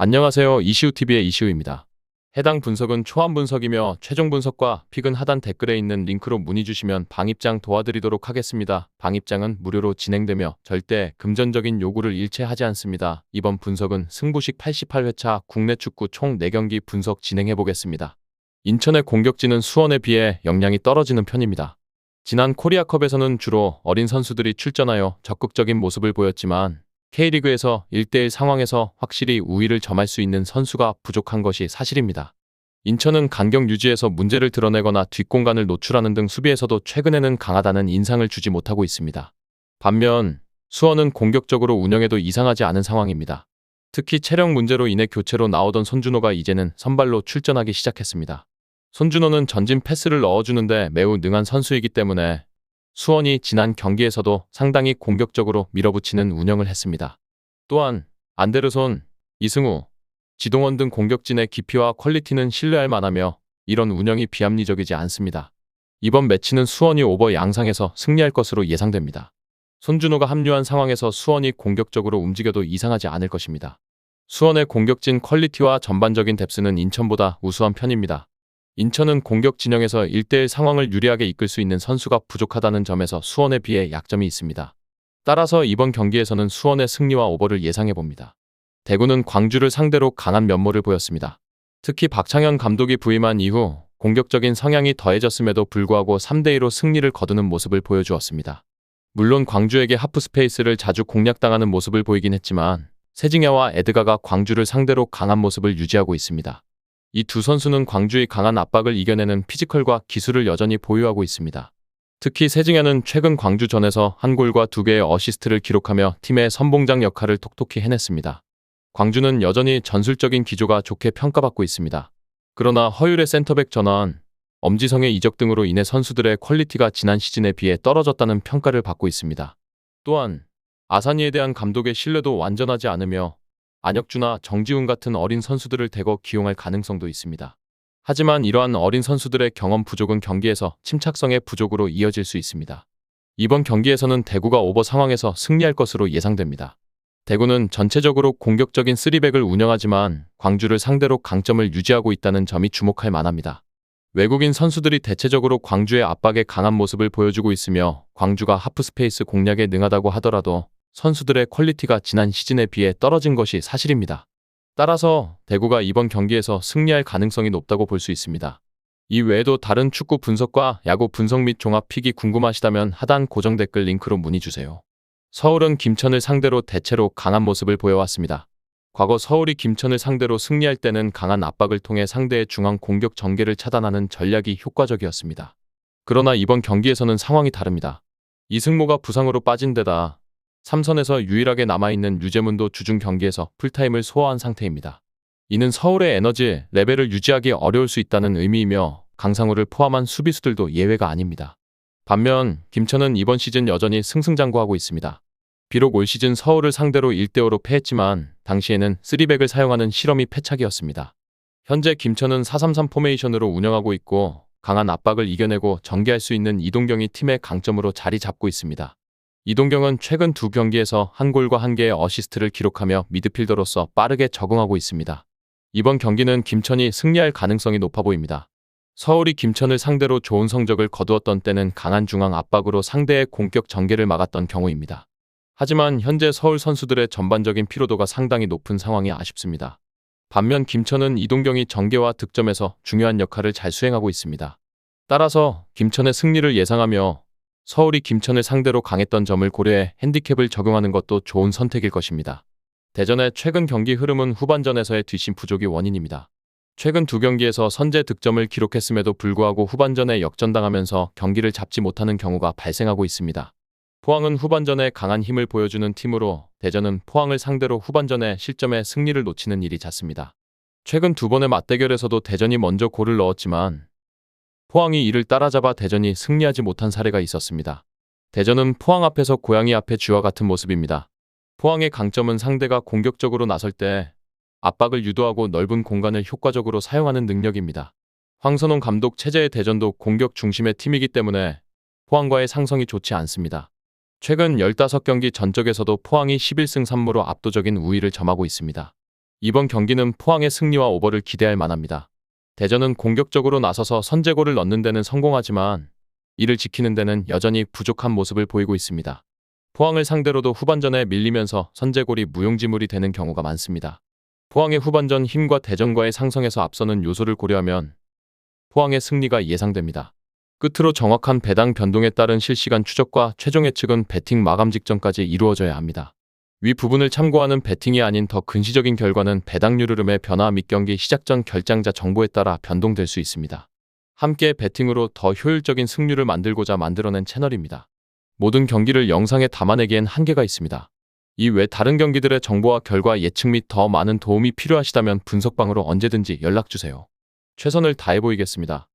안녕하세요. 이시우TV의 이시우입니다. 해당 분석은 초안 분석이며 최종 분석과 픽은 하단 댓글에 있는 링크로 문의 주시면 방입장 도와드리도록 하겠습니다. 방입장은 무료로 진행되며 절대 금전적인 요구를 일체하지 않습니다. 이번 분석은 승부식 88회차 국내 축구 총 4경기 분석 진행해 보겠습니다. 인천의 공격진은 수원에 비해 역량이 떨어지는 편입니다. 지난 코리아컵에서는 주로 어린 선수들이 출전하여 적극적인 모습을 보였지만 K리그에서 1대1 상황에서 확실히 우위를 점할 수 있는 선수가 부족한 것이 사실입니다. 인천은 간격 유지에서 문제를 드러내거나 뒷공간을 노출하는 등 수비에서도 최근에는 강하다는 인상을 주지 못하고 있습니다. 반면 수원은 공격적으로 운영해도 이상하지 않은 상황입니다. 특히 체력 문제로 인해 교체로 나오던 손준호가 이제는 선발로 출전하기 시작했습니다. 손준호는 전진 패스를 넣어주는데 매우 능한 선수이기 때문에 수원이 지난 경기에서도 상당히 공격적으로 밀어붙이는 운영을 했습니다. 또한 안데르손, 이승우, 지동원 등 공격진의 깊이와 퀄리티는 신뢰할 만하며 이런 운영이 비합리적이지 않습니다. 이번 매치는 수원이 오버 양상에서 승리할 것으로 예상됩니다. 손준호가 합류한 상황에서 수원이 공격적으로 움직여도 이상하지 않을 것입니다. 수원의 공격진 퀄리티와 전반적인 뎁스는 인천보다 우수한 편입니다. 인천은 공격 진영에서 1대1 상황을 유리하게 이끌 수 있는 선수가 부족하다는 점에서 수원에 비해 약점이 있습니다. 따라서 이번 경기에서는 수원의 승리와 오버를 예상해봅니다. 대구는 광주를 상대로 강한 면모를 보였습니다. 특히 박창현 감독이 부임한 이후 공격적인 성향이 더해졌음에도 불구하고 3대2로 승리를 거두는 모습을 보여주었습니다. 물론 광주에게 하프스페이스를 자주 공략당하는 모습을 보이긴 했지만 세징야와 에드가가 광주를 상대로 강한 모습을 유지하고 있습니다. 이 두 선수는 광주의 강한 압박을 이겨내는 피지컬과 기술을 여전히 보유하고 있습니다. 특히 세징야는 최근 광주전에서 한 골과 2개의 어시스트를 기록하며 팀의 선봉장 역할을 톡톡히 해냈습니다. 광주는 여전히 전술적인 기조가 좋게 평가받고 있습니다. 그러나 허율의 센터백 전환, 엄지성의 이적 등으로 인해 선수들의 퀄리티가 지난 시즌에 비해 떨어졌다는 평가를 받고 있습니다. 또한 아사니에 대한 감독의 신뢰도 완전하지 않으며 안혁주나 정지훈 같은 어린 선수들을 대거 기용할 가능성도 있습니다. 하지만 이러한 어린 선수들의 경험 부족은 경기에서 침착성의 부족으로 이어질 수 있습니다. 이번 경기에서는 대구가 오버 상황에서 승리할 것으로 예상됩니다. 대구는 전체적으로 공격적인 3백을 운영하지만 광주를 상대로 강점을 유지하고 있다는 점이 주목할 만합니다. 외국인 선수들이 대체적으로 광주의 압박에 강한 모습을 보여주고 있으며 광주가 하프스페이스 공략에 능하다고 하더라도 선수들의 퀄리티가 지난 시즌에 비해 떨어진 것이 사실입니다. 따라서 대구가 이번 경기에서 승리할 가능성이 높다고 볼 수 있습니다. 이 외에도 다른 축구 분석과 야구 분석 및 종합 픽이 궁금하시다면 하단 고정 댓글 링크로 문의 주세요. 서울은 김천을 상대로 대체로 강한 모습을 보여왔습니다. 과거 서울이 김천을 상대로 승리할 때는 강한 압박을 통해 상대의 중앙 공격 전개를 차단하는 전략이 효과적이었습니다. 그러나 이번 경기에서는 상황이 다릅니다. 이승모가 부상으로 빠진 데다 삼선에서 유일하게 남아있는 유재문도 주중 경기에서 풀타임을 소화한 상태입니다. 이는 서울의 에너지 레벨을 유지하기 어려울 수 있다는 의미이며 강상우를 포함한 수비수들도 예외가 아닙니다. 반면 김천은 이번 시즌 여전히 승승장구하고 있습니다. 비록 올 시즌 서울을 상대로 1대5로 패했지만 당시에는 3백을 사용하는 실험이 패착이었습니다. 현재 김천은 4-3-3 포메이션으로 운영하고 있고 강한 압박을 이겨내고 전개할 수 있는 이동경이 팀의 강점으로 자리 잡고 있습니다. 이동경은 최근 2경기에서 한 골과 1개의 어시스트를 기록하며 미드필더로서 빠르게 적응하고 있습니다. 이번 경기는 김천이 승리할 가능성이 높아 보입니다. 서울이 김천을 상대로 좋은 성적을 거두었던 때는 강한 중앙 압박으로 상대의 공격 전개를 막았던 경우입니다. 하지만 현재 서울 선수들의 전반적인 피로도가 상당히 높은 상황이 아쉽습니다. 반면 김천은 이동경이 전개와 득점에서 중요한 역할을 잘 수행하고 있습니다. 따라서 김천의 승리를 예상하며 서울이 김천을 상대로 강했던 점을 고려해 핸디캡을 적용하는 것도 좋은 선택일 것입니다. 대전의 최근 경기 흐름은 후반전에서의 뒷심 부족이 원인입니다. 최근 2경기에서 선제 득점을 기록했음에도 불구하고 후반전에 역전당하면서 경기를 잡지 못하는 경우가 발생하고 있습니다. 포항은 후반전에 강한 힘을 보여주는 팀으로 대전은 포항을 상대로 후반전에 실점해 승리를 놓치는 일이 잦습니다. 최근 2번의 맞대결에서도 대전이 먼저 골을 넣었지만 포항이 이를 따라잡아 대전이 승리하지 못한 사례가 있었습니다. 대전은 포항 앞에서 고양이 앞에 쥐와 같은 모습입니다. 포항의 강점은 상대가 공격적으로 나설 때 압박을 유도하고 넓은 공간을 효과적으로 사용하는 능력입니다. 황선홍 감독 체제의 대전도 공격 중심의 팀이기 때문에 포항과의 상성이 좋지 않습니다. 최근 15경기 전적에서도 포항이 11승 3무로 압도적인 우위를 점하고 있습니다. 이번 경기는 포항의 승리와 오버를 기대할 만합니다. 대전은 공격적으로 나서서 선제골을 넣는 데는 성공하지만 이를 지키는 데는 여전히 부족한 모습을 보이고 있습니다. 포항을 상대로도 후반전에 밀리면서 선제골이 무용지물이 되는 경우가 많습니다. 포항의 후반전 힘과 대전과의 상성에서 앞서는 요소를 고려하면 포항의 승리가 예상됩니다. 끝으로 정확한 배당 변동에 따른 실시간 추적과 최종 예측은 배팅 마감 직전까지 이루어져야 합니다. 위 부분을 참고하는 배팅이 아닌 더 근시적인 결과는 배당률 흐름의 변화 및 경기 시작 전 결장자 정보에 따라 변동될 수 있습니다. 함께 배팅으로 더 효율적인 승률을 만들고자 만들어낸 채널입니다. 모든 경기를 영상에 담아내기엔 한계가 있습니다. 이 외 다른 경기들의 정보와 결과 예측 및 더 많은 도움이 필요하시다면 분석방으로 언제든지 연락주세요. 최선을 다해 보이겠습니다.